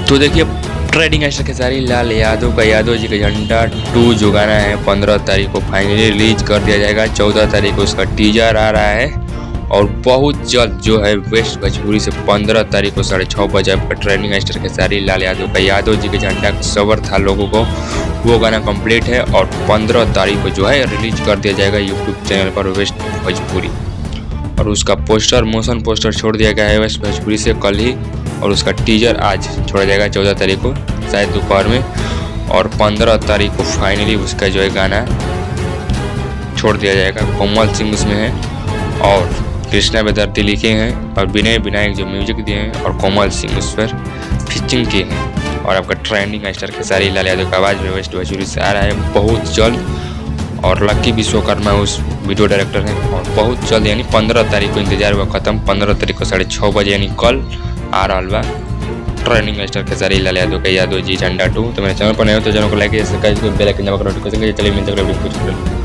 तो देखिए trending actor Khesari Lal Yadav का यादव जी का झंडा 2 जो गाना है 15 तारीख को फाइनली रिलीज कर दिया जाएगा। 14 तारीख को उसका टीजर आ रहा है और बहुत जल्द जो है वेस्ट भोजपुरी से 15 तारीख को 6:30 बजे आपका ट्रेंडिंग एक्टर खेसारी लाल यादव का यादव जी के झंडा का सबर था लोगों को, वो गाना कंप्लीट है और 15 तारीख को जो है रिलीज कर दिया जाएगा यूट्यूब चैनल पर वेस्ट भोजपुरी। और उसका पोस्टर मोशन पोस्टर छोड़ दिया गया है वेस्ट भोजपुरी से कल ही, और उसका टीजर आज छोड़ा जाएगा 14 तारीख को शायद दोपहर में, और 15 तारीख को फाइनली उसका जो है गाना छोड़ दिया जाएगा। कोमल सिंह उसमें है और कृष्णा बेदर्ती लिखे हैं और विनय विनायक जो म्यूजिक दिए हैं और कोमल सिंह उस पर फीचरिंग किए हैं। और आपका ट्रेंडिंग एक्टर खेसारी लाल यादव का आवाज़ में वेस्ट भोजपुरी से आ रहा है बहुत जल्द। और लक्की विश्वकर्मा उस वीडियो डायरेक्टर हैं और बहुत जल्द यानी 15 तारीख को इंतजार हुआ खत्म। 15 तारीख को 6:30 बजे यानी कल आ रहा बा ट्रेंडिंग एक्टर खेसारी लाल यादव का यादव जी झंडा 2। तो मेरे चैनल पर नए हो तो चैनल को लाइक सब्सक्राइब बेल आइकन दबाकर नोटिफिकेशन के चलिए मिलते हैं कुछ